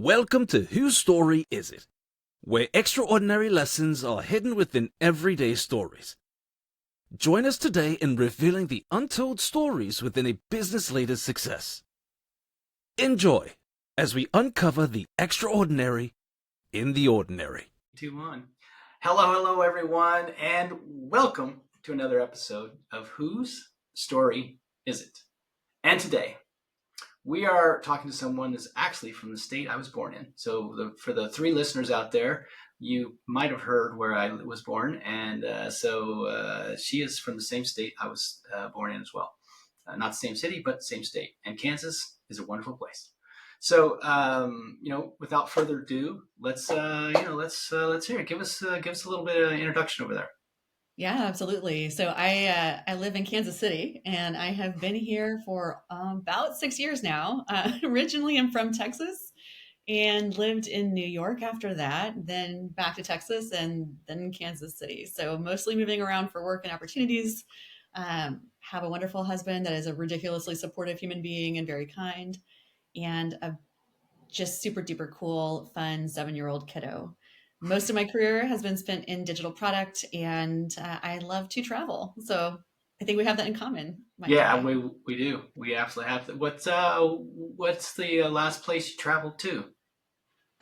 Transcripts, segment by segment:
Welcome to Whose Story Is It? Where extraordinary lessons are hidden within everyday stories. Join us today in revealing the untold stories within a business leader's success. Enjoy as we uncover the extraordinary in the ordinary. 2-1. Hello, everyone, and welcome to another episode of Whose Story Is It? And today, we are talking to someone that's actually from the state I was born in. So for the three listeners out there, you might have heard where I was born, and so she is from the same state I was born in as well. Not the same city, but same state. And Kansas is a wonderful place. So, without further ado, let's hear it. Give us a little bit of introduction over there. Yeah, absolutely. So I live in Kansas City, and I have been here for about 6 years now. Originally, I'm from Texas and lived in New York after that, then back to Texas, and then Kansas City. So mostly moving around for work and opportunities. Have a wonderful husband that is a ridiculously supportive human being and very kind, and a just super duper cool, fun 7-year-old kiddo. Most of my career has been spent in digital product, and I love to travel. So I think we have that in common. Yeah, we do. We absolutely have. What's the last place you traveled to?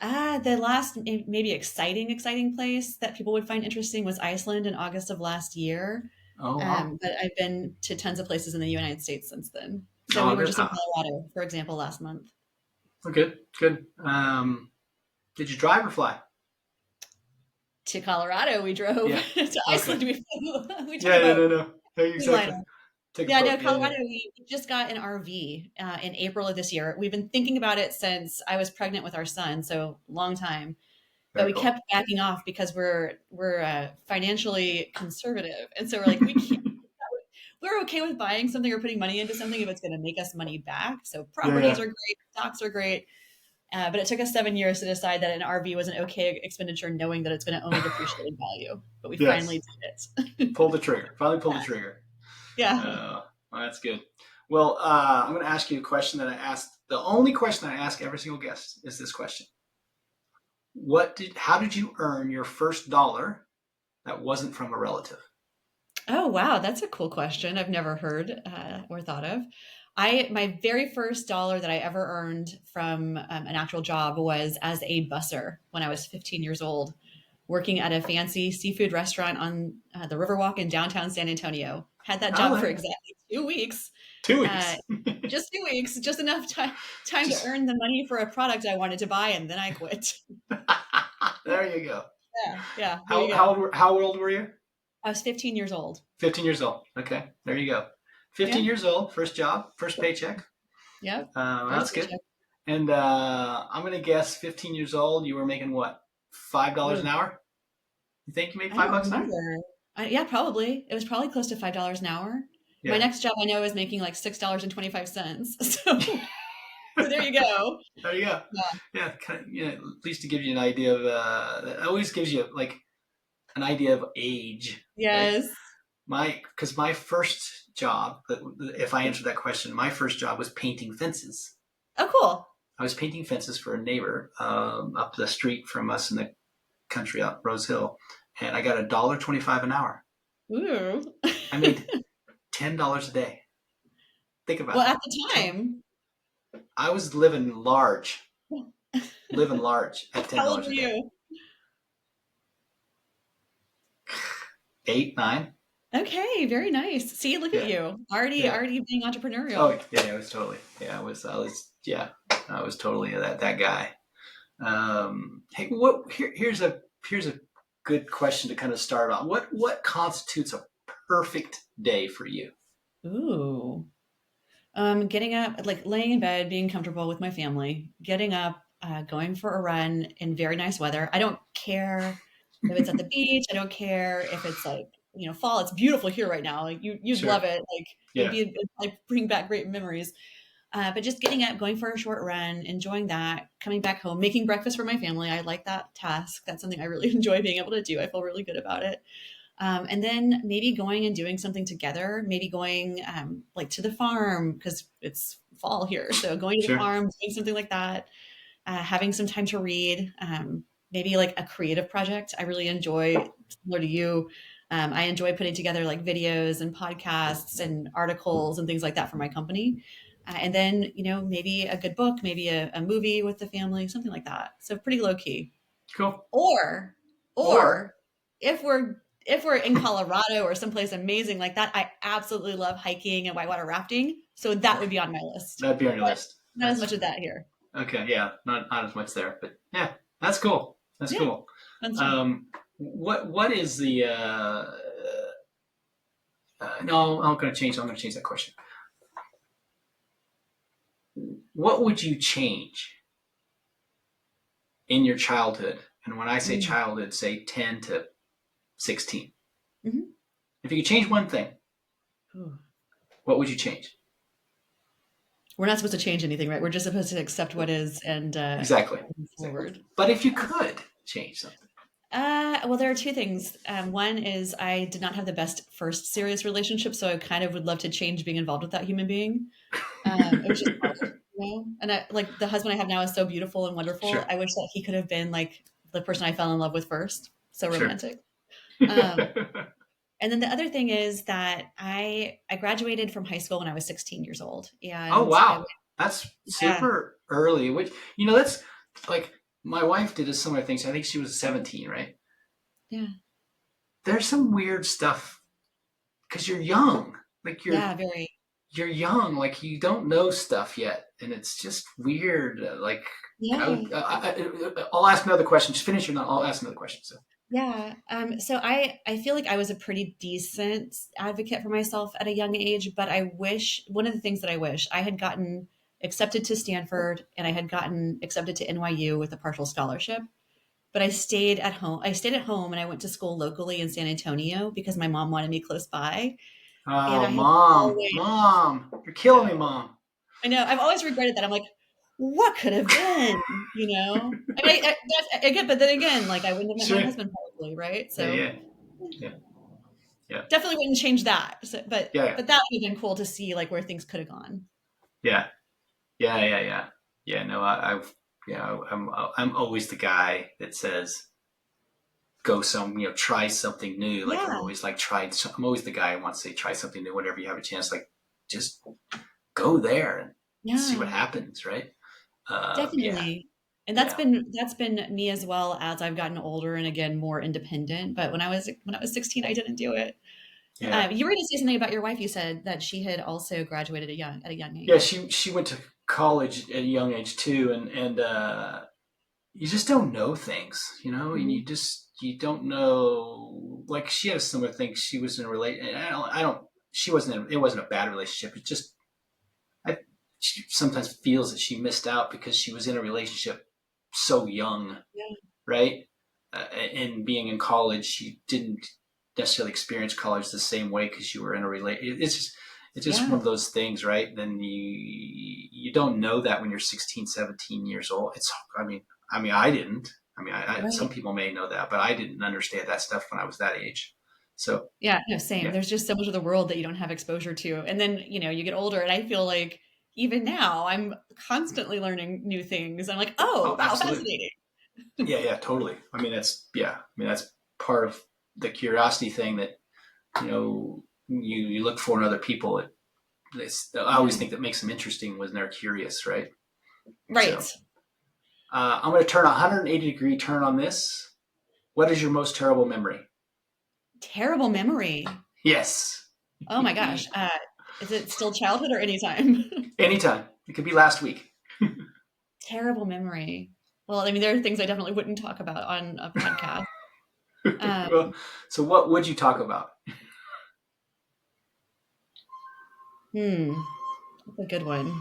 The last maybe exciting place that people would find interesting was Iceland in August of last year. Oh, wow. But I've been to tons of places in the United States since then. So we were just in Colorado, for example, last month. Good. Did you drive or fly? To Colorado, we drove. Yeah. To Iceland, we flew. No. Exactly. Colorado, we just got an RV in April of this year. We've been thinking about it since I was pregnant with our son, so long time. But we kept backing off because we're financially conservative, and so we're like, we're okay with buying something or putting money into something if it's going to make us money back. So properties are great, stocks are great. But it took us 7 years to decide that an RV was an okay expenditure, knowing that it's going to only depreciate in value. But we finally did it. Pulled the trigger. Finally pulled the trigger. Yeah. Well, that's good. Well, I'm going to ask you a question that I asked. The only question I ask every single guest is this question. How did you earn your first dollar that wasn't from a relative? Oh, wow. That's a cool question. I've never heard or thought of. My very first dollar that I ever earned from an actual job was as a busser when I was 15 years old, working at a fancy seafood restaurant on the Riverwalk in downtown San Antonio. Had that job for exactly 2 weeks. 2 weeks. Just 2 weeks, just enough time to earn the money for a product I wanted to buy, and then I quit. There you go. Yeah. How old were you? I was 15 years old. 15 years old. Okay, there you go. 15 years old, first job, first paycheck. Yep. That's good. And I'm going to guess 15 years old, you were making what? $5 an hour? You think you made $5 an hour? Yeah, probably. It was probably close to $5 an hour. Yeah. My next job I know is making like $6.25. So there you go. There you go. Yeah. At least to give you an idea of, that always gives you like an idea of age. Yes. Because my first job, if I answered that question, my first job was painting fences. Oh, cool. I was painting fences for a neighbor up the street from us in the country out Rose Hill, and I got $1.25 an hour. Ooh. I made $10 a day. Think about it. Well, at the time, I was living large. At $10 How old a were day. You? 8, 9. Okay, very nice. See, look at you, already being entrepreneurial. Oh yeah, I was totally. Yeah, I was totally that guy. Hey, here's a good question to kind of start on. What constitutes a perfect day for you? Ooh, getting up, like laying in bed, being comfortable with my family, getting up, going for a run in very nice weather. I don't care if it's at the beach. I don't care if it's like, fall. It's beautiful here right now. Like you'd love it. Like it'd like bring back great memories. But just getting up, going for a short run, enjoying that, coming back home, making breakfast for my family. I like that task. That's something I really enjoy being able to do. I feel really good about it. And then maybe going and doing something together, maybe going like to the farm because it's fall here. So going to the farm, doing something like that. having some time to read, maybe like a creative project. I really enjoy, similar to you, I enjoy putting together like videos and podcasts and articles and things like that for my company. And then, maybe a good book, maybe a movie with the family, something like that. So pretty low key. Cool. Or, Or if we're in Colorado or someplace amazing like that, I absolutely love hiking and whitewater rafting. So that would be on my list. that'd be on your But list. not as much of that here. Okay, yeah, not as much there, but yeah, that's cool. That's Yeah, cool. that's right. What is the? No, I'm going to change. I'm going to change that question. What would you change in your childhood? And when I say childhood, say 10 to 16. Mm-hmm. If you could change one thing, what would you change? We're not supposed to change anything, right? We're just supposed to accept what is and Exactly. move forward. But if you could change something. Well, there are two things. One is I did not have the best first serious relationship, so I kind of would love to change being involved with that human being. It was just hard, And like the husband I have now is so beautiful and wonderful. Sure. I wish that he could have been like the person I fell in love with first. So Sure. romantic. And then the other thing is that I graduated from high school when I was 16 years old. And oh wow, that's super early. Which that's like my wife did a similar thing. So I think she was 17, right? Yeah. There's some weird stuff because you're young. Like very. You're young. Like you don't know stuff yet, and it's just weird. Like I'll ask another question. Just finish or not. I'll ask another question. So. Yeah. So I feel like I was a pretty decent advocate for myself at a young age, but one of the things that I wish I had gotten accepted to Stanford and I had gotten accepted to NYU with a partial scholarship, but I stayed at home. I stayed at home and I went to school locally in San Antonio because my mom wanted me close by. Oh, and mom, you're killing me, Mom. I know. I've always regretted that. I'm like, what could have been, I mean, but then again, like I wouldn't have met my husband probably, right? So yeah. Definitely wouldn't change that. So, but that would have been cool to see like where things could have gone. Yeah. No, I'm always the guy that says, go try something new. Like I'm always like I'm always the guy who wants to say try something new whenever you have a chance. Like just go there and see what happens, right? Definitely. And that's been me as well as I've gotten older and again more independent. But when I was 16, I didn't do it. Yeah. You were going to say something about your wife. You said that she had also graduated at a young age. Yeah, she went to college at a young age too, and you just don't know things, and you don't know. Like she had a similar thing. She was in a it wasn't a bad relationship. It's just she sometimes feels that she missed out because she was in a relationship so young, right? And being in college, she didn't necessarily experience college the same way because you were in a relationship. It's just one of those things, right? Then you don't know that when you're 16, 17 years old. I didn't. Some people may know that, but I didn't understand that stuff when I was that age. So same. Yeah. There's just so much of the world that you don't have exposure to, and then you get older, and I feel like even now I'm constantly learning new things. I'm like, oh wow, fascinating. Yeah, totally. That's part of the curiosity thing that you look for in other people. I always think that makes them interesting when they're curious, right? Right. So, I'm going to turn a 180-degree turn on this. What is your most terrible memory? Terrible memory? Yes. Oh my gosh. Is it still childhood or anytime? Anytime. It could be last week. Terrible memory. Well, there are things I definitely wouldn't talk about on a podcast. So what would you talk about? That's a good one.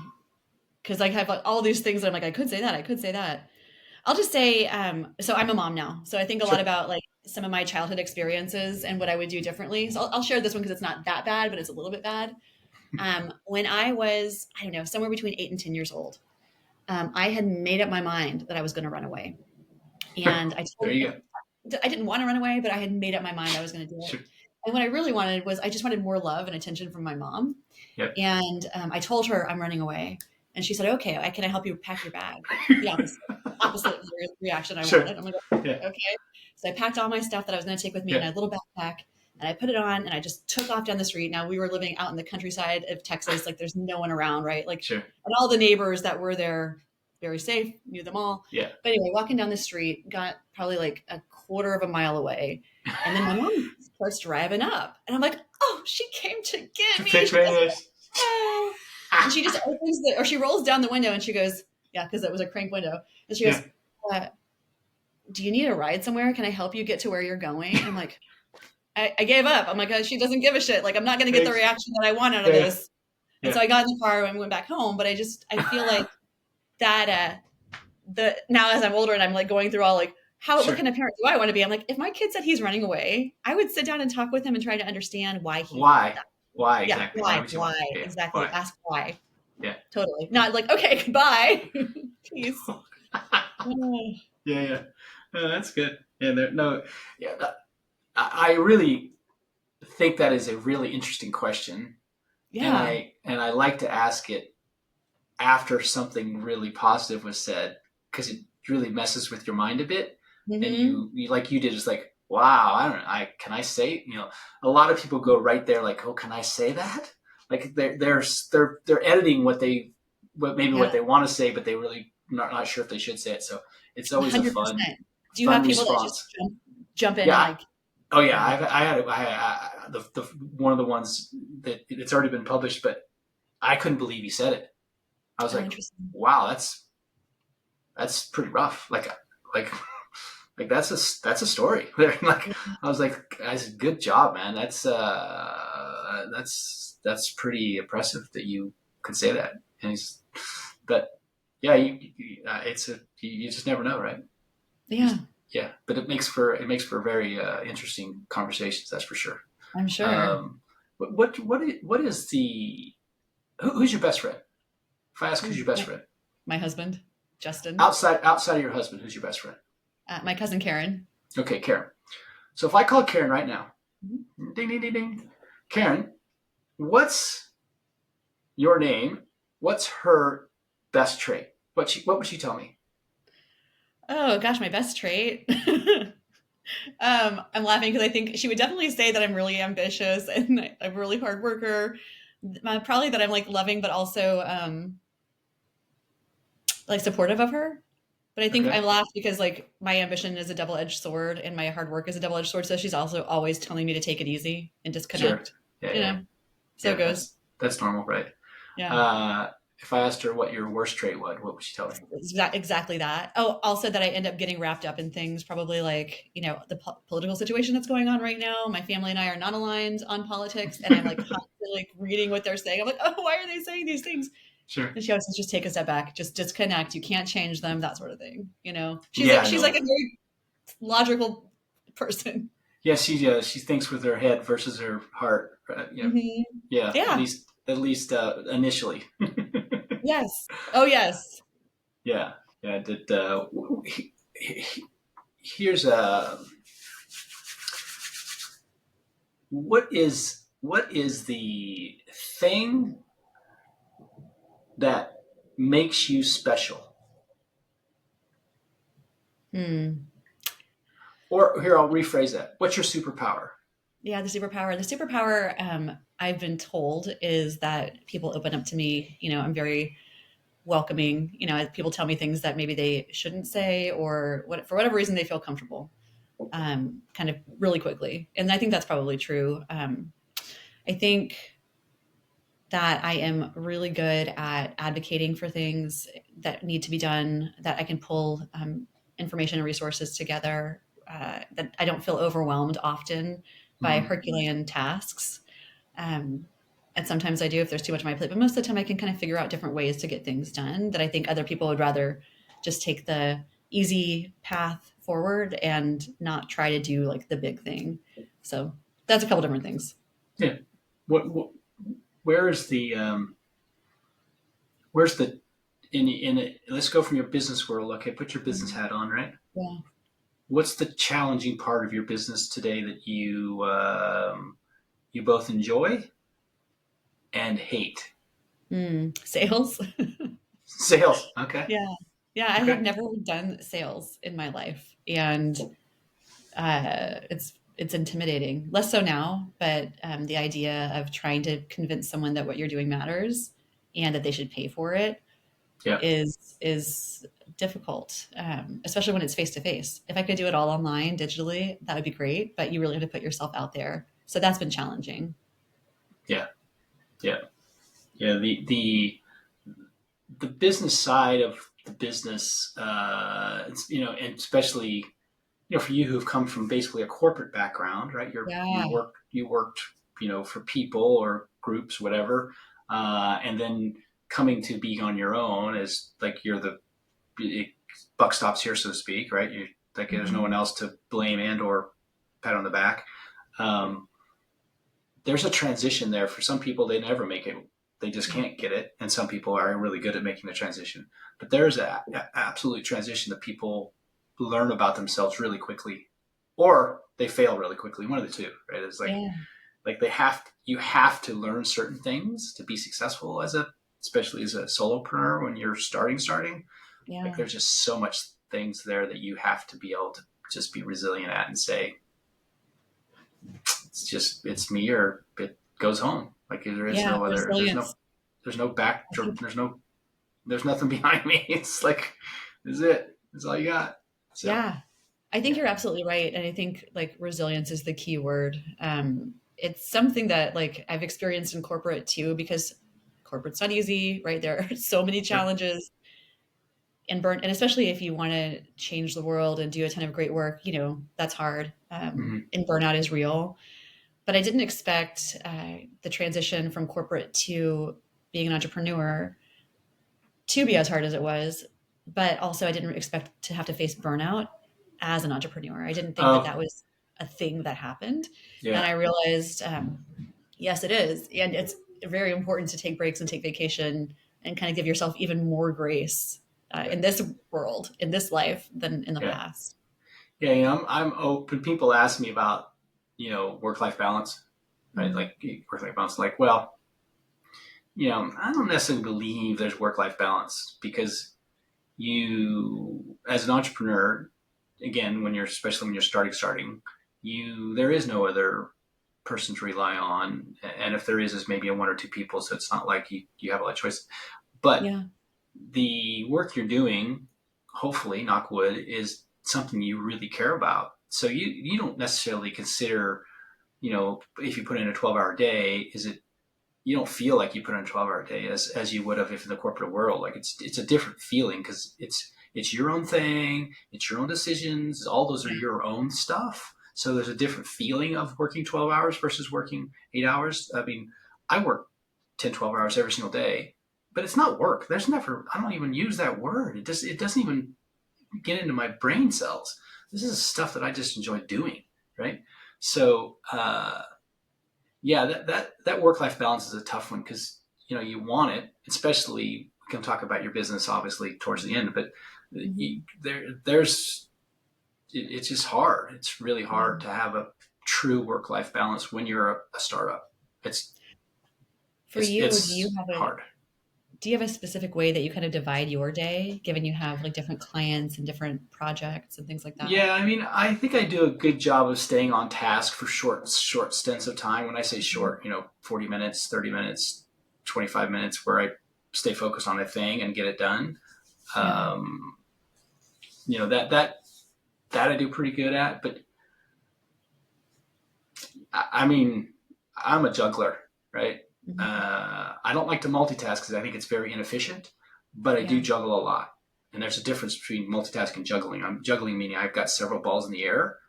Because I have all these things that I'm like, I could say that. I'll just say, so I'm a mom now. So I think a lot about like some of my childhood experiences and what I would do differently. So I'll share this one because it's not that bad, but it's a little bit bad. When I was, I don't know, somewhere between 8 and 10 years old, I had made up my mind that I was going to run away. And I didn't want to run away, but I had made up my mind I was going to do it. Sure. And what I really wanted was I just wanted more love and attention from my mom. Yep. And I told her I'm running away. And she said, okay, can I help you pack your bag? The opposite reaction I Sure. wanted. I'm like, Yeah. okay. So I packed all my stuff that I was going to take with me in Yeah. a little backpack, and I put it on, and I just took off down the street. Now, we were living out in the countryside of Texas. Like, there's no one around, right? Like, Sure. and all the neighbors that were there, very safe, knew them all. Yeah. But anyway, walking down the street, got probably like a quarter of a mile away. And then my mom starts driving up. And I'm like, oh, she came to get me. She goes, oh. And she just opens she rolls down the window and she goes, yeah, because it was a crank window. And she goes, do you need a ride somewhere? Can I help you get to where you're going? And I'm like, I gave up. I'm like, oh, she doesn't give a shit. Like, I'm not going to get the reaction that I want out of this. And so I got in the car and went back home. But I feel like that, now as I'm older and I'm like going through all like, what kind of parent do I want to be? I'm like, if my kid said he's running away, I would sit down and talk with him and try to understand why he Why? that. Why exactly? Yeah, why? Yeah, exactly. Why? Ask why. Yeah. Totally. Not like, okay, goodbye. Peace. Yeah. Oh, that's good. I really think that is a really interesting question. Yeah. And I like to ask it after something really positive was said, because it really messes with your mind a bit. Mm-hmm. And you like you did, just like, wow, can I say, a lot of people go right there like, oh, can I say that? Like they're editing what they want to say, but they really not sure if they should say it. So it's always 100%. A fun. Do you have people response. That just jump in? Yeah. And like, oh yeah, I had the one of the ones that it's already been published, but I couldn't believe he said it. I was like, wow, that's pretty rough. Like that's a story. Like I was like, guys, good job, man. That's pretty impressive that you could say that. And yeah, you just never know, right? Yeah. Yeah, but it makes for very interesting conversations. That's for sure. I'm sure. What is who's your best friend? If I ask who's your best friend, my husband, Justin. Outside of your husband, who's your best friend? My cousin Karen. Okay, Karen. So if I call Karen right now, ding ding ding ding, Karen, what's your name? What's her best trait? What would she tell me? Oh gosh, my best trait. I'm laughing because I think she would definitely say that I'm really ambitious and I'm a really hard worker. Probably that I'm like loving, but also like supportive of her. But I think I laugh because like my ambition is a double-edged sword and my hard work is a double-edged sword. So she's also always telling me to take it easy and disconnect. Sure. Yeah, so it goes. That's normal, right? Yeah. If I asked her what your worst trait was, what would she tell me? Exactly that. Oh, also that I end up getting wrapped up in things, probably like, the political situation that's going on right now. My family and I are not aligned on politics. And I'm like constantly like reading what they're saying. I'm like, oh, why are they saying these things? Sure. And she always says, just take a step back, just disconnect. You can't change them, that sort of thing. She's like a very logical person. Yeah, she thinks with her head versus her heart. Mm-hmm. Yeah. At least initially. Yes. Oh, yes. Yeah. Here's what is the thing that makes you special? Or here, I'll rephrase that. What's your superpower? Yeah, the superpower, I've been told, is that people open up to me. I'm very welcoming. People tell me things that maybe they shouldn't say, or for whatever reason they feel comfortable, kind of really quickly. And I think that's probably true. I think that I am really good at advocating for things that need to be done, that I can pull information and resources together, that I don't feel overwhelmed often by Herculean tasks. And sometimes I do if there's too much on my plate, but most of the time I can kind of figure out different ways to get things done that I think other people would rather just take the easy path forward and not try to do like the big thing. So that's a couple different things. Yeah. Where's the let's go from your business world. Okay, put your business hat on, right? Yeah. What's the challenging part of your business today that you both enjoy and hate? Sales. Sales. Okay. Yeah. Yeah, I had Okay. never done sales in my life, and it's intimidating. Less so now, but the idea of trying to convince someone that what you're doing matters and that they should pay for it Yeah. is difficult, especially when it's face to face. If I could do it all online digitally, that would be great, but you really have to put yourself out there. So that's been challenging. Yeah. Yeah. Yeah. The business side of the business, and especially, for you who've come from basically a corporate background, right? Yeah, You worked, for people or groups, whatever, and then coming to being on your own as like you're the buck stops here, so to speak, right? You like there's no hmm, one else to blame and or pat on the back. Um, there's a transition there for some people. They never make it. They just yeah, can't get it, and some people are really good at making the transition. But there's a absolute transition that people learn about themselves really quickly, or they fail really quickly. One of the two, right? It's yeah, like you have to learn certain things to be successful especially as a solopreneur when you're starting. Like yeah, there's just so much things there that you have to be able to just be resilient at and say, it's me or it goes home. Like there is yeah. no other. Resilience. There's no back. I think, There's nothing behind me. It's like this is it. It's all you got. So yeah, I think yeah. you're absolutely right. And I think like resilience is the key word. It's something that like I've experienced in corporate too, because corporate's not easy, right? There are so many Yep. challenges and especially if you want to change the world and do a ton of great work, that's hard. Mm-hmm. And burnout is real. But I didn't expect the transition from corporate to being an entrepreneur to be as hard as it was. But also, I didn't expect to have to face burnout as an entrepreneur. I didn't think that Oh that was a thing that happened. And yeah. I realized, yes, it is. And it's very important to take breaks and take vacation and kind of give yourself even more grace Yeah. in this world, in this life, than in the Yeah. past. Yeah. I'm open. People ask me about work life balance, right? Mm-hmm. Like work life balance. Like well, I don't necessarily believe there's work life balance because as an entrepreneur, again, especially when you're starting, there is no other person to rely on. And if there is maybe a one or two people. So it's not like you have a lot of choice, but Yeah. the work you're doing, hopefully, knock wood, is something you really care about. So you don't necessarily consider, if you put in a 12-hour day, you don't feel like you put in a 12-hour day as you would have if in the corporate world. Like it's a different feeling because it's your own thing, it's your own decisions, all those are your own stuff. So there's a different feeling of working 12 hours versus working 8 hours. I mean, I work 10, 12 hours every single day, but it's not work. I don't even use that word. It doesn't even get into my brain cells. This is stuff that I just enjoy doing. Right. So, yeah, that work life balance is a tough one because you want it, especially we can talk about your business obviously towards the end, but Mm-hmm. it's just hard. It's really Yeah. hard to have a true work life balance when you're a startup. It's For it's you, it's hard. do you have a specific way that you kind of divide your day, given you have like different clients and different projects and things like that? Yeah, I mean, I think I do a good job of staying on task for short stints of time. When I say Mhm. short, 40 minutes, 30 minutes, 25 minutes, where I stay focused on a thing and get it done. Yeah. Um, that I do pretty good at. But I mean, I'm a juggler, right? Hmm. I don't like to multitask because I think it's very inefficient, but I do Yeah. juggle a lot. And there's a difference between multitasking and juggling. I'm juggling meaning I've got several balls in the air.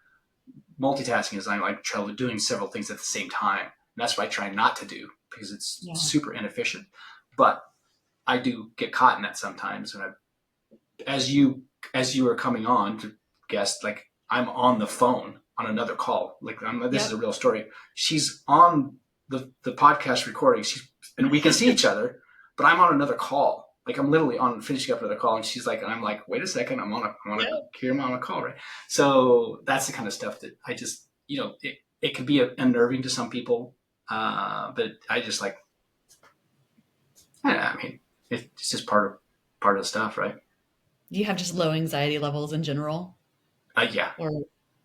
Multitasking is I'm like doing several things at the same time. And that's what I try not to do because it's Yeah. super inefficient. But I do get caught in that sometimes. And as you are coming on to guest, like I'm on the phone on another call. Like this is Yep. a real story. She's on the podcast recording. And we can see each other, but I'm on another call. Like I'm literally on finishing up another call, and she's like, and I'm like, wait a second, Yep. I'm on a call, right? So that's the kind of stuff that I just, it could be unnerving to some people, but I just like, I mean, it's just part of. part of the stuff, right? Do you have just low anxiety levels in general? Yeah, Or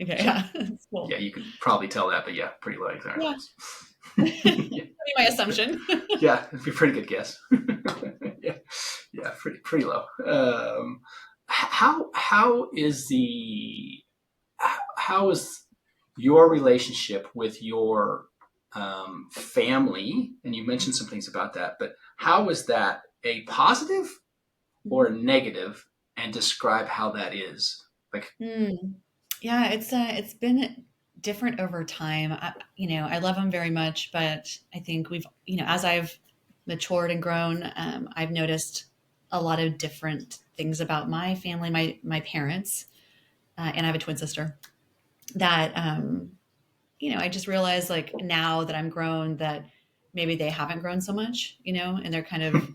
okay, yeah, yeah, that's yeah. cool. You could probably tell that, but yeah, pretty low anxiety Yeah, levels. that'd Yeah, be my assumption. yeah, it'd be a pretty good guess. Yeah, yeah, pretty low. How is how is your relationship with your family? And you mentioned some things about that, but how is that a positive or a negative? And describe how that is. Like, Mm. Yeah, it's been different over time. I love them very much, but I think as I've matured and grown, I've noticed a lot of different things about my family, my parents, and I have a twin sister that I just realized like now that I'm grown that maybe they haven't grown so much, and they're kind of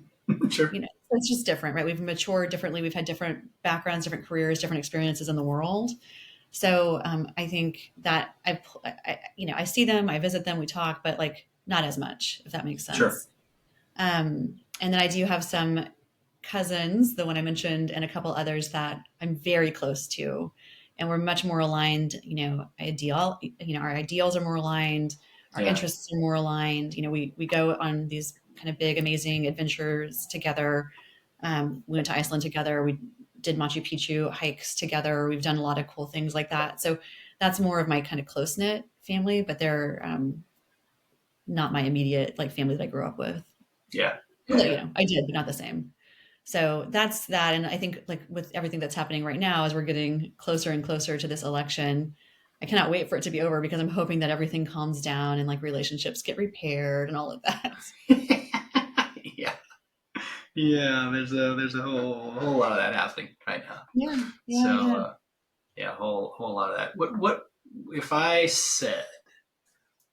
sure, it's just different, right? We've matured differently. We've had different backgrounds, different careers, different experiences in the world. So I think that I see them, I visit them, we talk, but like not as much, if that makes sure, sense. And then I do have some cousins, the one I mentioned, and a couple others that I'm very close to, and we're much more aligned. Our ideals are more aligned, our yeah, interests are more aligned. We go on these kind of big, amazing adventures together. We went to Iceland together. We did Machu Picchu hikes together. We've done a lot of cool things like that. So that's more of my kind of close knit family, but they're not my immediate like family that I grew up with. yeah, yeah, Although, yeah. I did, but not the same. So that's that. And I think like with everything that's happening right now, as we're getting closer and closer to this election, I cannot wait for it to be over because I'm hoping that everything calms down and like relationships get repaired and all of that. Yeah, yeah. There's a whole lot of that happening right now. Yeah, yeah, So yeah. yeah, whole lot of that. What if I said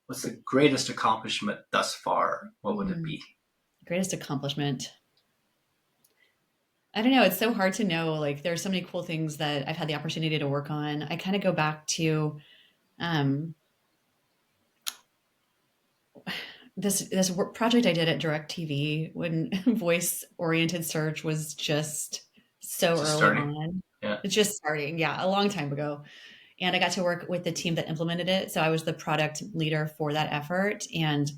what's the greatest accomplishment thus far? What would it Mm, be? greatest accomplishment. I don't know. It's so hard to know. Like, there's so many cool things that I've had the opportunity to work on. I kind of go back to um, this project I did at DirecTV when voice oriented search was just so Just early starting. on. Yeah, It's just starting, yeah, a long time ago. And I got to work with the team that implemented it. So I was the product leader for that effort. And,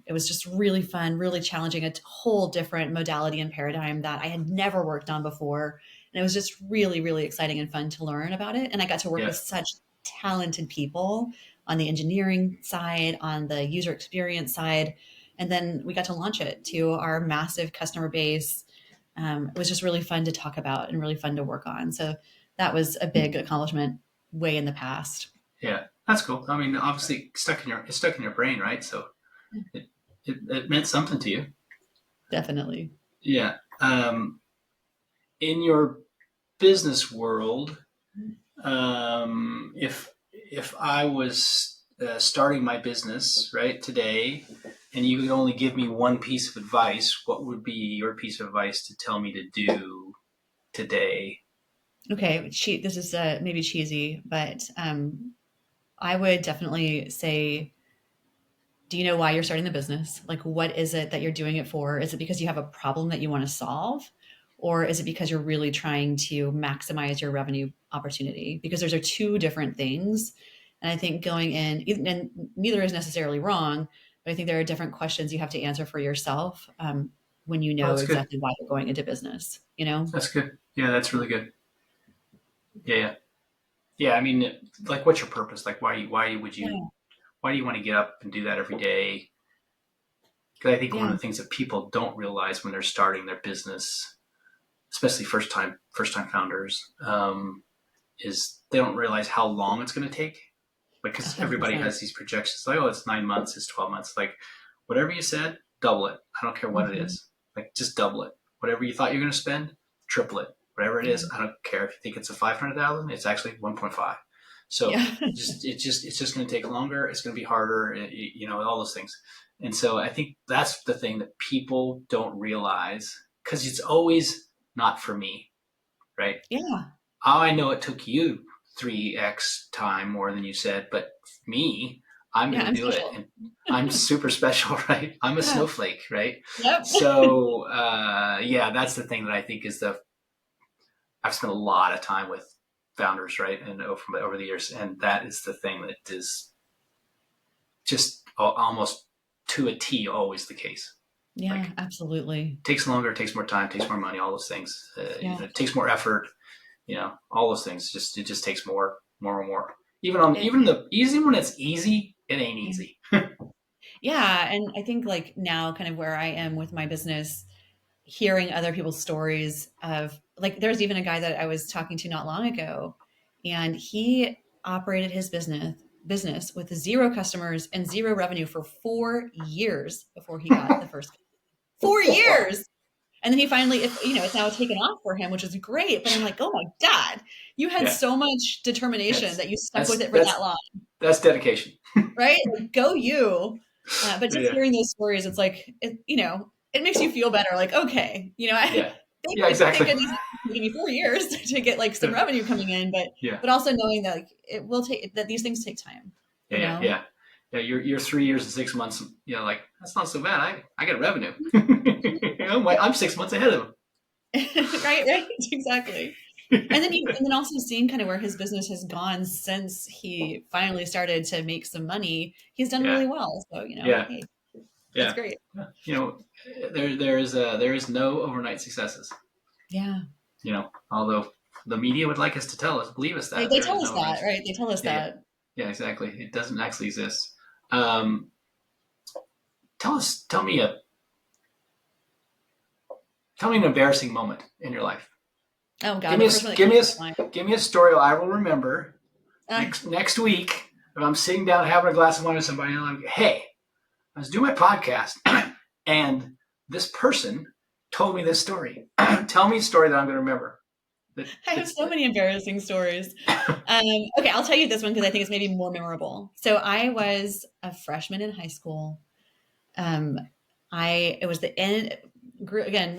it was just really fun, really challenging, a whole different modality and paradigm that I had never worked on before. And it was just really, really exciting and fun to learn about it. And I got to work yeah, with such talented people on the engineering side, on the user experience side. And then we got to launch it to our massive customer base. It was just really fun to talk about and really fun to work on. So that was a big accomplishment way in the past. yeah. That's cool. I mean, obviously, it's stuck in your brain, right? So it it meant something to you. Definitely. Yeah. In your business world, if I was starting my business right today, and you could only give me one piece of advice, what would be your piece of advice to tell me to do today? Okay, this is maybe cheesy, but I would definitely say, do you know why you're starting the business? Like, what is it that you're doing it for? Is it because you have a problem that you want to solve? Or is it because you're really trying to maximize your revenue opportunity? Because those are two different things. And I think going in, and neither is necessarily wrong, but I think there are different questions you have to answer for yourself when you Oh, know that's good. exactly why you're going into business, you know? That's good. Yeah, that's really good. Yeah, yeah, yeah. I mean, like, what's your purpose? Like, Yeah. why do you want to get up and do that every day? Because I think one Yeah. of the things that people don't realize when they're starting their business, especially first time founders, is they don't realize how long it's going to take. Like, because everybody 100%. has these projections, like, oh, it's 9 months, it's 12 months. Like, whatever you said, double it. I don't care what it Mhm. is. Like, just double it. Whatever you thought you're going to spend, triple it. Whatever it Yeah. is, I don't care if you think it's a 500,000. It's actually 1.5. So Yeah. it's just going to take longer. It's going to be harder. All those things. And so I think that's the thing that people don't realize because it's always not for me, right? Yeah. I know it took you 3x time more than you said, but me, I'm Yeah, going to I'm do it. special. And I'm super special, right? I'm a Yeah. snowflake, right? Yep. So, yeah, that's the thing that I think is I've spent a lot of time with founders, right? And over the years. And that is the thing that is just almost to a T always the case. Yeah, Like, absolutely. takes longer, takes more time, takes more money, all those things. Yeah. It takes more effort, all those things. It just takes more and more. And Even when it's easy, it ain't yeah. easy. Yeah, and I think like now kind of where I am with my business, hearing other people's stories of like there's even a guy that I was talking to not long ago, and he operated his business with zero customers and zero revenue for 4 years before he got the first 4 years. And then he finally, it's now taken off for him, which is great. But I'm like, oh my God, you had Yeah, so much determination yes, that you stuck with that's it for that long, that's dedication. right? Like, go you. But just Yeah, hearing those stories, it's like, it makes you feel better. Like, okay, yeah, thank yeah, thank exactly. goodness it's taken me 4 years to get like some revenue coming in, Yeah, but also knowing that like it will take that these things take time, yeah, you yeah, know? yeah. Yeah, you're 3 years and 6 months. Like that's not so bad. I get revenue. I'm 6 months ahead of Right, exactly. him. And then also seeing kind of where his business has gone since he finally started to make some money, he's done Yeah, really well. So, yeah, hey, that's yeah. great. Yeah. There is no overnight successes. Yeah. Although the media would like us to believe us that They there is tell no us overnight. that, right? They tell us Yeah, yeah, that. yeah. Exactly. It doesn't actually exist. Um, tell me an embarrassing moment in your life. Oh God, Give me the a first one that give comes me a to mind. give me a story I will remember Uh, next week. If I'm sitting down having a glass of wine with somebody, and I'm like, hey, I was doing my podcast, and this person told me this story. Tell me a story that I'm going to remember. I have so many embarrassing stories. Okay, I'll tell you this one because I think it's maybe more memorable. So I was a freshman in high school. Um, it was the end. Grew up in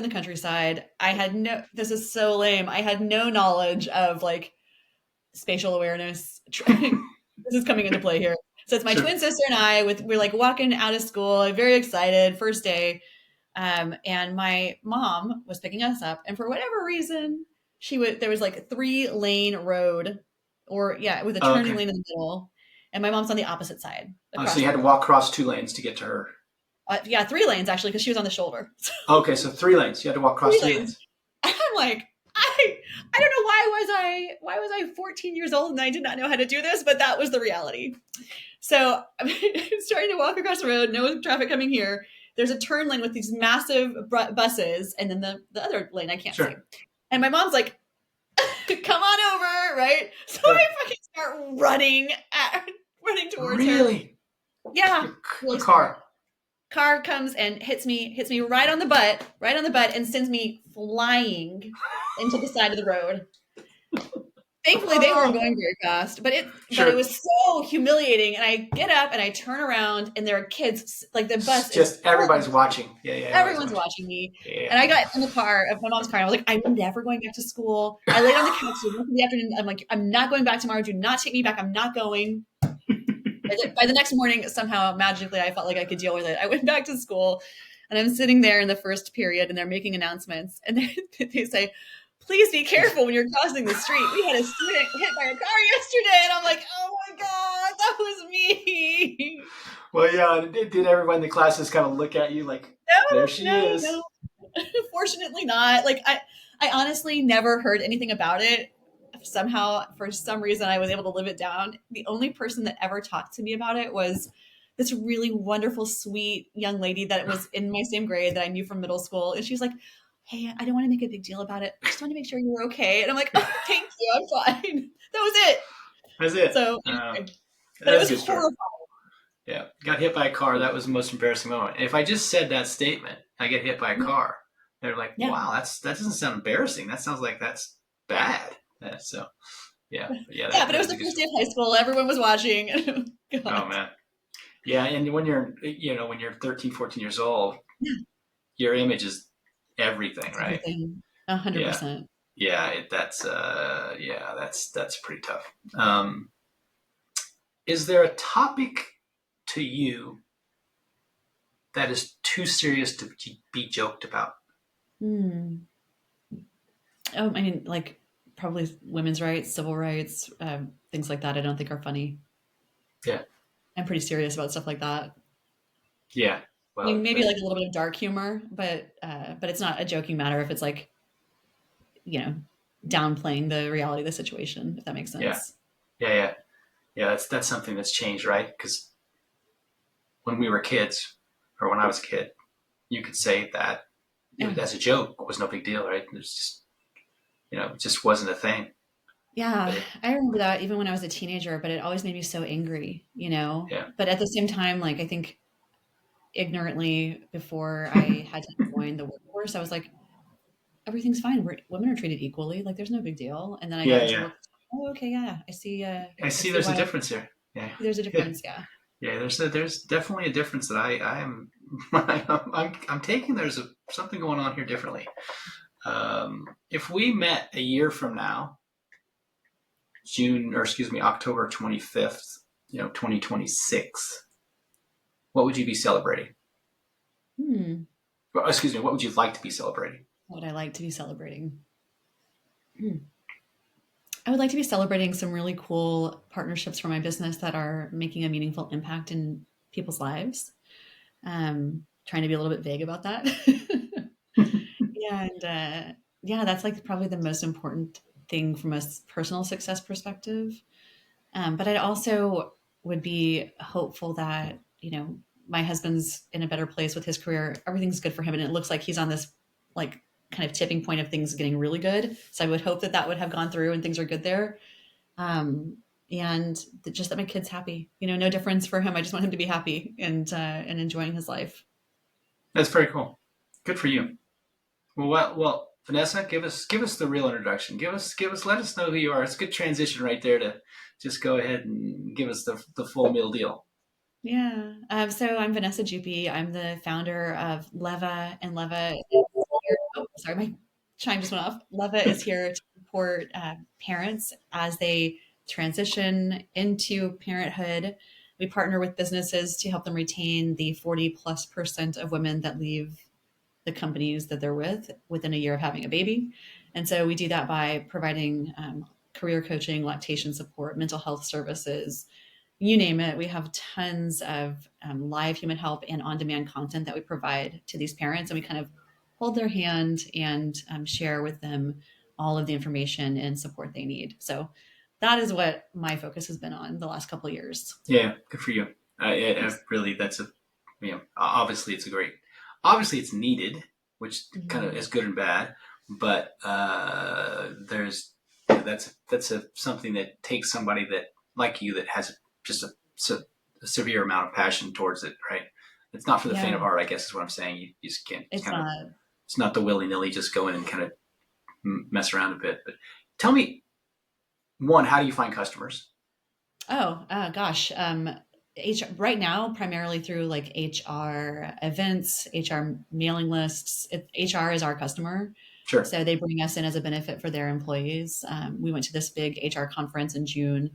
the countryside. This is so lame. I had no knowledge of like spatial awareness. This is coming into play here. So it's my Sure. twin sister and we're like walking out of school, very excited, first day. And my mom was picking us up, and for whatever reason, there was like a 3-lane road, or yeah, with a Oh, turning okay. lane in the middle, and my mom's on the opposite side Oh, so across you the had to road. walk across 2 lanes to get to her. Yeah, 3 lanes actually, because she was on the shoulder. Okay, so 3 lanes. You had to walk across Three three lanes. lanes. And I'm like, I don't know why was I 14 years old and I did not know how to do this, but that was the reality. So I'm starting to walk across the road, no traffic coming here. There's a turn lane with these massive buses, and then the other lane I can't see. Sure. And my mom's like, "Come on over," right? So Yeah. I fucking start running towards her. Really? Yeah, A really smart. car. Car comes and hits me right on the butt, and sends me flying into the side of the road. Thankfully, they weren't going very fast, but it Sure. was so humiliating. And I get up and I turn around, and there are kids. Like the bus is Just full of everybody's watching. Yeah, yeah, everybody's everyone's watching. watching me. Yeah. And I got in the car of my mom's car, and I was like, I'm never going back to school. I laid on the couch the rest of the afternoon. I'm like, I'm not going back tomorrow. Do not take me back. I'm not going. By the next morning, somehow magically, I felt like I could deal with it. I went back to school, and I'm sitting there in the first period, and they're making announcements, and they say, "Please be careful when you're crossing the street. We had a student hit by a car yesterday," and I'm like, "Oh my God, that was me." Well, yeah. Did everyone in the classes kind of look at you like, there No, she no, is? no. Fortunately not. Like I honestly never heard anything about it. Somehow, for some reason, I was able to live it down. The only person that ever talked to me about it was this really wonderful, sweet young lady that was in my same grade that I knew from middle school. And she's like, "Hey, I don't want to make a big deal about it. I just want to make sure you're okay." And I'm like, "Oh, thank you. I'm fine." That was it. That's it. So, anyway, but it That's was a good story. horrible. Yeah. Got hit by a car. That was the most embarrassing moment. If I just said that statement, I get hit by a car, they're like, Yeah. wow, that doesn't sound embarrassing. That sounds like that's bad. So, yeah. But yeah, Yeah, but it that was is a the good first day story. of high school. Everyone was watching. Oh, God. man. Yeah. And when you're 13, 14 years old, your image is everything, It's right? everything. Yeah. 100%. Yeah. That's pretty tough. Um, is there a topic to you that is too serious to be joked about? Hmm. Oh, I mean, like probably women's rights, civil rights, things like that. I don't think are funny. Yeah. I'm pretty serious about stuff like that. Yeah. I mean, Well, maybe like a little bit of dark humor, but it's not a joking matter if it's like, you know, downplaying the reality of the situation, if that makes yeah. sense. Yeah. Yeah. Yeah. That's something that's changed, right? Because when we were kids, or when I was a kid, you could say that it Yeah. was, as a joke, it was no big deal, right? It was just, it just wasn't a thing. Yeah, But it, I remember that even when I was a teenager, but it always made me so angry, you know? yeah. But at the same time, like I think ignorantly before I had to join the workforce, I was like, everything's fine. Women are treated equally. Like there's no big deal. And then I got Yeah. into the Yeah. work. Oh, okay, yeah. I I see see there's a why difference here. Yeah. there's a Yeah. difference. Yeah. Yeah, there's definitely a difference that I am I'm taking something going on here differently. If we met a year from now, October 25th, 2026, what would you be celebrating? Hmm. Well, excuse me, what would you like to be celebrating? What would I like to be celebrating? Hmm. I would like to be celebrating some really cool partnerships for my business that are making a meaningful impact in people's lives. Trying to be a little bit vague about that. And yeah, that's like probably the most important thing from a personal success perspective. But I also would be hopeful that, my husband's in a better place with his career. Everything's good for him. And it looks like he's on this like kind of tipping point of things getting really good. So I would hope that that would have gone through and things are good there. Um, and just that my kid's happy, no difference for him. I just want him to be happy and enjoying his life. That's very cool. Good for you. Well, Vanessa, give us the real introduction. Let us know who you are. It's a good transition right there to just go ahead and give us the full meal deal. Yeah. So I'm Vanessa Jupi. I'm the founder of Leva, and Leva is here. Oh, sorry, my chime just went off. Leva is here to support parents as they transition into parenthood. We partner with businesses to help them retain the 40+% of women that leave the companies that they're with within a year of having a baby. And so we do that by providing career coaching, lactation support, mental health services, you name it. We have tons of live human help and on-demand content that we provide to these parents, and we kind of hold their hand and share with them all of the information and support they need. So that is what my focus has been on the last couple of years. Yeah, good for you. Thanks. Really, obviously obviously it's needed, which kind of Mhm. is good and bad, but that's something that takes somebody that like you that has just a severe amount of passion towards it, right? It's not for the faint Yeah, of heart, I guess is what I'm saying. You just can't it's kind of, not. it's not the willy nilly just go in and kind of mess around a bit. But tell me, one, how do you find customers? Oh, gosh. Right now, primarily through like HR events, HR mailing lists. HR is our customer. Sure. So they bring us in as a benefit for their employees. We went to this big HR conference in June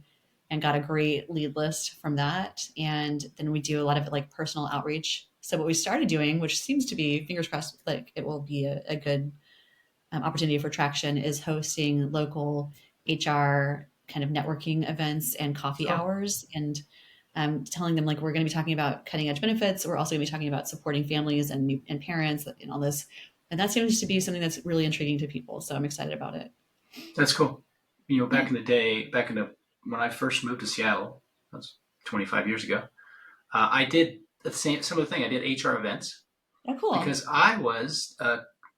and got a great lead list from that. And then we do a lot of like personal outreach. So what we started doing, which seems to be, fingers crossed, like it will be a good opportunity for traction, is hosting local HR kind of networking events and coffee Oh, hours, and telling them like we're going to be talking about cutting edge benefits. We're also going to be talking about supporting families and parents and all this. And that seems to be something that's really intriguing to people. So I'm excited about it. that's cool. Yeah. Back in the day, when I first moved to Seattle, that was 25 years ago. I did the same similar thing. I did HR events Oh, cool. because I was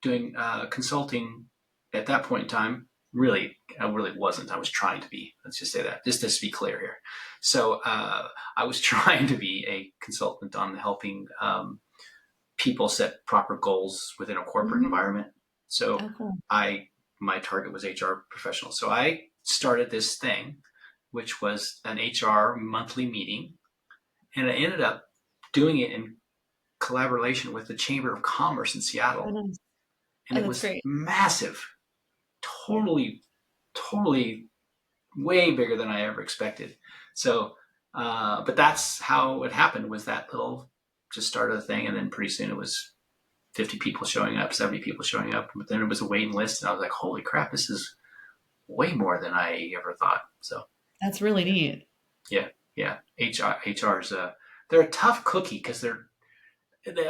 doing consulting at that point in time. Really, I really wasn't. I was trying to be. Let's just say that, just to be clear here. So I was trying to be a consultant on helping people set proper goals within a corporate Mhm. environment. So Oh, cool. I my target was HR professionals. So I started this thing, which was an HR monthly meeting, and I ended up doing it in collaboration with the Chamber of Commerce in Oh, Seattle, nice. and Oh, it that's was great. massive, totally, totally way bigger than I ever expected. So But that's how it happened, was that little just started a thing. And then pretty soon it was 50 people showing up, 70 people showing up. But then it was a waiting list. And I was like, holy crap, this is way more than I ever thought. So That's really neat. yeah, yeah. HR's, they're a tough cookie because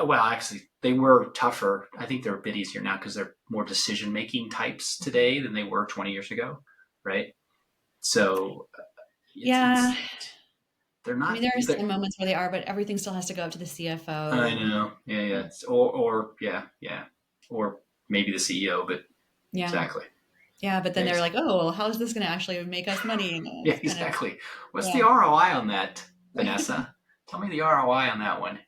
well, actually, they were tougher. I think they're a bit easier now because they're more decision-making types today than they were 20 years ago, right? So Yeah. they're I mean, not. there are some moments where they are, but everything still has to go up to the I CFO. know. Yeah, yeah. Or yeah, yeah. Or maybe the CEO, but Yeah. exactly. Yeah. But then Yeah, they're like, oh, well, how is this going to actually make us money? And yeah, it's kind of, exactly. What's the yeah. ROI on that, Vanessa? Tell me the ROI on that one.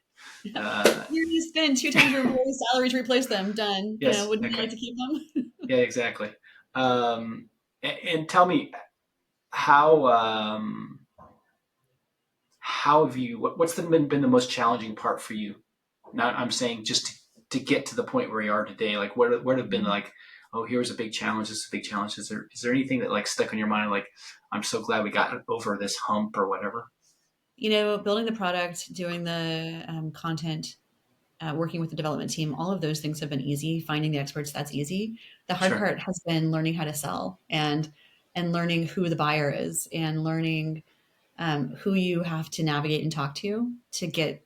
Uh, You're going to spend 2 times your employees' salary to replace them. Done. yes. Wouldn't you like Okay. to keep them? Yeah, exactly. And tell me how how have you? What's been the most challenging part for you? Not, I'm saying just to get to the point where you are today. Like, what have been like? Oh, here's a big challenge. This is a big challenge. Is there anything that like stuck in your mind? Like, I'm so glad we got over this hump or whatever. Building the product, doing the content, working with the development team, all of those things have been easy. Finding the experts, that's easy. The hard Sure. part has been learning how to sell and learning who the buyer is and learning who you have to navigate and talk to get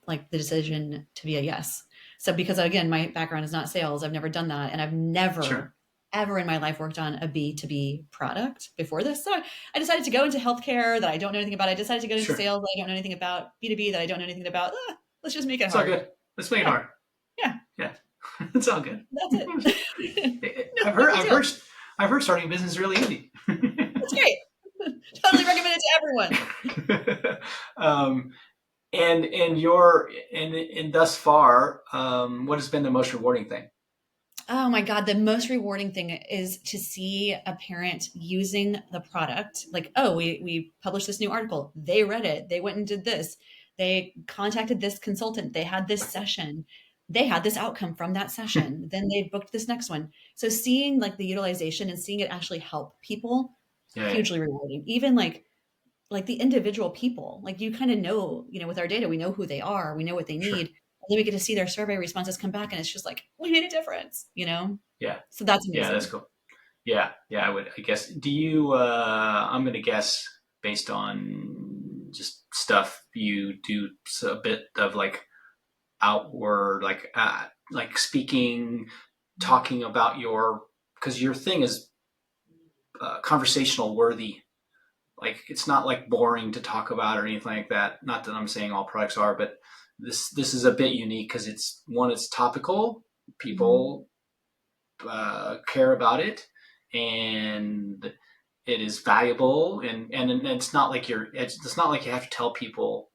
like the decision to be a yes. So because again, my background is not sales, I've never done that, and I've Sure. never ever in my life worked on a B2B product before this. So I decided to go into healthcare that I don't know anything about. I decided to go into Sure. sales that I don't know anything about. B2B that I don't know anything about. Let's just make it It's all hard. good. Let's make it Yeah, hard. yeah, Yeah. It's all good. that's it. No I've big heard. I've deal. heard. I've heard starting a business is really easy. That's great. Totally recommend it to everyone. um, and thus far, what has been the most rewarding thing? Oh my God, the most rewarding thing is to see a parent using the product. Like, oh, we published this new article. They read it. They went and did this. They contacted this consultant. They had this session. They had this outcome from that session. Then they booked this next one. So seeing like the utilization and seeing it actually help people, Yeah. hugely rewarding. Even like the individual people, like you kind of know, with our data, we know who they are, we know what they Sure. need. And then we get to see their survey responses come back and it's just like, we made a difference. Yeah. So that's Yeah. That's amazing. cool. Yeah. Yeah. I guess. Do you? I'm going to guess based on just stuff you do a bit of like outward, like speaking, talking about because your thing is conversational worthy. Like it's not like boring to talk about or anything like that. Not that I'm saying all products are, but this is a bit unique because it's topical. Mhm. People care about it, and it is valuable. And it's not like it's not like you have to tell people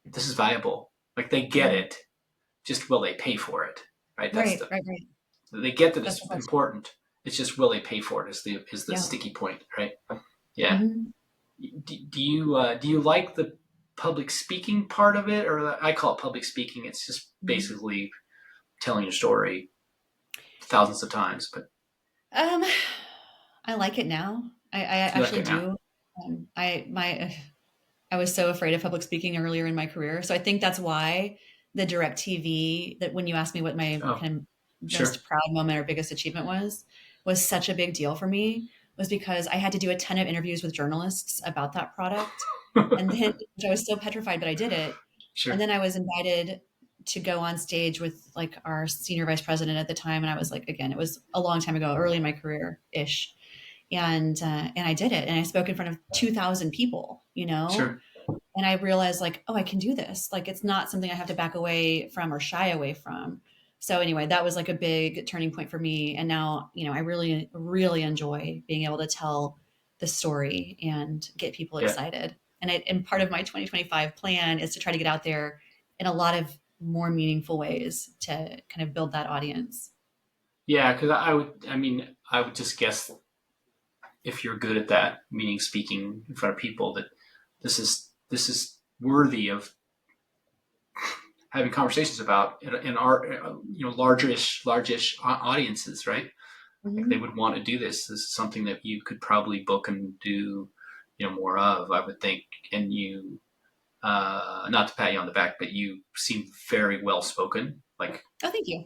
this is valuable. Like they get Mhm. it. Just will they pay for it? Right. Right, right, right. They get that That's the it's question. important. It's just will they pay for it is the Yeah. sticky point, right? Yeah. Hmm. Do you like the public speaking part of it, or I call it public speaking? It's just Hmm. basically telling your story thousands of times, but Um, I like it now. I you like actually it now. do. I was so afraid of public speaking earlier in my career. So I think that's why the direct TV, that when you asked me what my Oh, kind of sure. most proud moment or biggest achievement was such a big deal for me, was because I had to do a ton of interviews with journalists about that product. And then which I was so petrified, but I did it. And Sure. then I was invited to go on stage with like our senior vice president at the time. And I was like, again, it was a long time ago, early in my career ish. And I did it. And I spoke in front of 2,000 people. Sure. And I realized like, oh, I can do this. Like, it's not something I have to back away from or shy away from. So anyway, that was like a big turning point for me. And now, I really, really enjoy being able to tell the story and get people Yeah. excited. And part of my 2025 plan is to try to get out there in a lot of more meaningful ways to kind of build that audience. Yeah. Because I would just guess if you're good at that, meaning speaking in front of people, that this is worthy of having conversations about in our largish audiences, right? Like they Mhm. would want to do this. This is something that you could probably book and do more of, I would think. And you, not to pat you on the back, but you seem very well spoken. Like, Oh, thank you.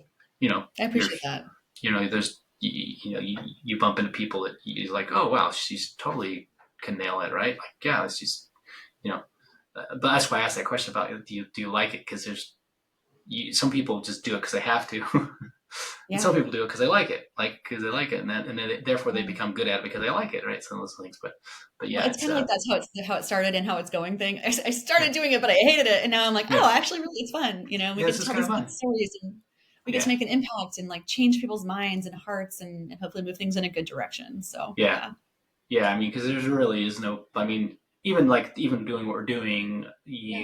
I you're, appreciate that. there's, you bump into people that you're like, oh wow, she's totally can nail it, right? Like, yeah, it's just, but that's why I asked that question about do you like it? Because some people just do it because they have to, and some Yeah. people do it because they like it, and then therefore they become good at it because they like it, right? Some of those things, but Well, yeah, it's it's kind of like that's how it started and how it's going thing. I started doing it, but I hated it, and now I'm like, yeah, oh, actually, really, it's fun. We yeah, get this to is tell kind of these fun. good stories, and we get to Yeah, make an impact and like change people's minds and hearts, and hopefully move things in a good direction. So yeah, yeah, yeah. I mean, because there's really is no. I mean, even doing what we're doing, yeah,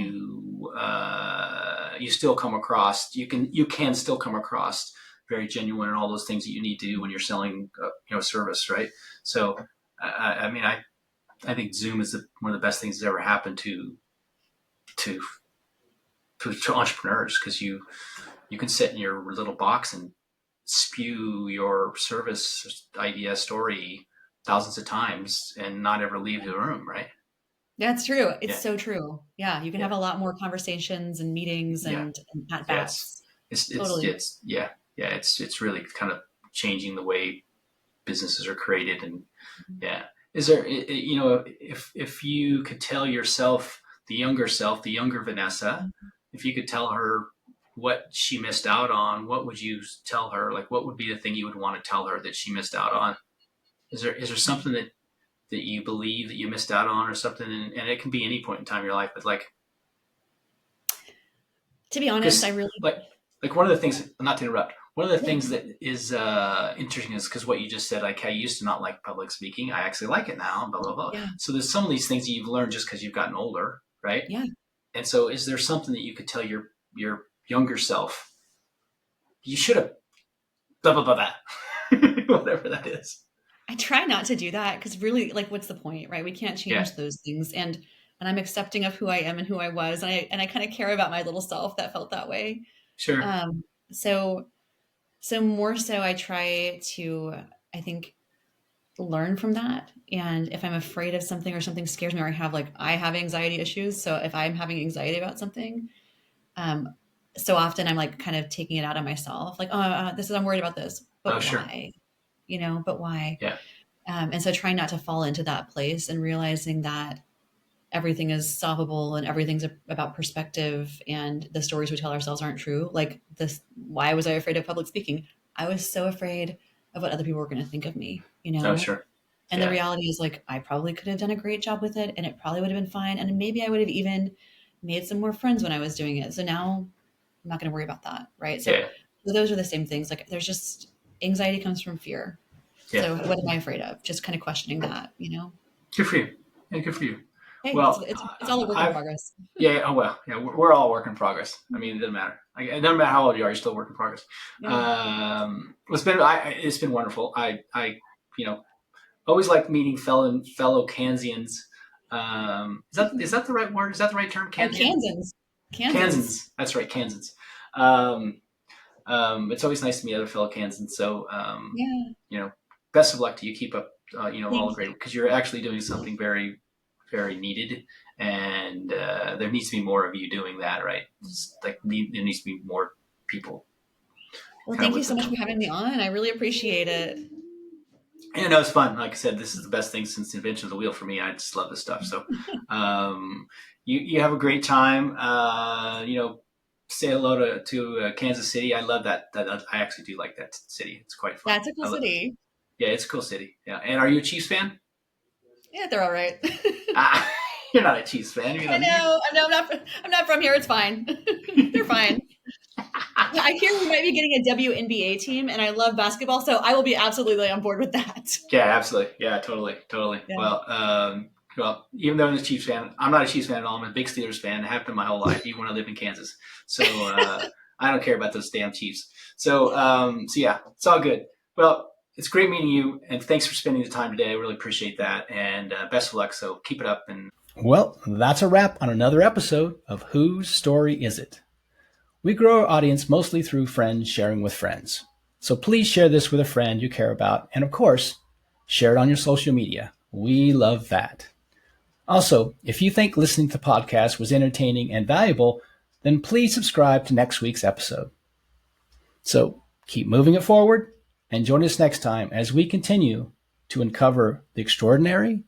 you still come across. You can still come across very genuine and all those things that you need to do when you're selling, service, right? So, I mean, I think Zoom is one of the best things that's ever happened to to entrepreneurs, because you can sit in your little box and spew your service idea story thousands of times and not ever leave the room, right? that's true. It's Yeah, so true. Yeah, you can yeah, have a lot more conversations and meetings yeah, and at yeah. It's bats. it's it's Totally. it's yeah, yeah. It's really kind of changing the way businesses are created. And yeah, is there, if you could tell yourself, the younger Vanessa, if you could tell her what she missed out on, what would you tell her? Like, what would be the thing you would want to tell her that she missed out on? Is there something that you believe that you missed out on, or something? And it can be any point in time in your life, but like, To be honest, I because really like one of the things, not to interrupt, one of the yeah things that is interesting is because what you just said, like, I used to not like public speaking, I actually like it now, blah blah blah. yeah So there's some of these things that you've learned just because you've gotten older, right? yeah. And so, is there something that you could tell your younger self? You should have blah blah blah that, whatever that is. I try not to do that because really, like, what's the point, right? We can't Yeah, change those things, and I'm accepting of who I am and who I was, and I kind of care about my little self that felt that way. sure. Um, so more so, I try to, I think, learn from that. And if I'm afraid of something or something scares me, or I have anxiety issues. So if I'm having anxiety about something, um, so often I'm like kind of taking it out on myself, like, oh, I'm worried about this, Oh, but sure. why? But why? Yeah, And so trying not to fall into that place and realizing that everything is solvable and everything's about perspective and the stories we tell ourselves aren't true. Like this, why was I afraid of public speaking? I was so afraid of what other people were going to think of me. oh, sure. And the Yeah, reality is like, I probably could have done a great job with it and it probably would have been fine. And maybe I would have even made some more friends when I was doing it. So now I'm not going to worry about that. Right. So yeah, those are the same things. Like there's just anxiety comes from fear. yeah. So what am I afraid of? Just kind of questioning that. Good for you. Yeah, good for you. Hey, Well, it's all a work in I've progress. yeah. Oh well. Yeah, we're all work in progress. I mean, it doesn't matter. Like, it doesn't matter how old you are. You're still a work in progress. Yeah. It's been wonderful. I you know always like meeting fellow Kansians. Is that the right word? Is that the right term? Oh, Kansian? Kansans. Kansans. Kansans. That's right, Kansans. Um, it's always nice to meet other fellow Kansans. So, Yeah. best of luck to you. Keep up, all Thank the you. great, because you're actually doing something very, very needed, and there needs to be more of you doing that, right? There needs to be more people Well, kind of thank you with so the. much for having me on. I really appreciate it. Yeah, no, it's fun. Like I said, this is the best thing since the invention of the wheel for me. I just love this stuff. So, you have a great time. Say hello to Kansas City. I love that. I actually do like that city. It's quite fun. That's a cool city. Yeah, it's a cool city. Yeah, and are you a Chiefs fan? Yeah, they're all right. Ah, you're not a Chiefs fan. You're I not. know. I'm not from here. It's fine. They're fine. I hear we might be getting a WNBA team, and I love basketball, so I will be absolutely on board with that. Yeah, absolutely. Yeah, totally, totally. Yeah. Well, even though I'm a Chiefs fan, I'm not a Chiefs fan at all. I'm a big Steelers fan. I have been my whole life, even when I live in Kansas. So I don't care about those damn Chiefs. So yeah, it's all good. Well, it's great meeting you, and thanks for spending the time today. I really appreciate that, and best of luck. So keep it up. And well, that's a wrap on another episode of Whose Story Is It? We grow our audience mostly through friends sharing with friends. So please share this with a friend you care about, and of course, share it on your social media. We love that. Also, if you think listening to the podcast was entertaining and valuable, then please subscribe to next week's episode. So keep moving it forward and join us next time as we continue to uncover the extraordinary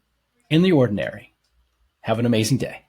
in the ordinary. Have an amazing day.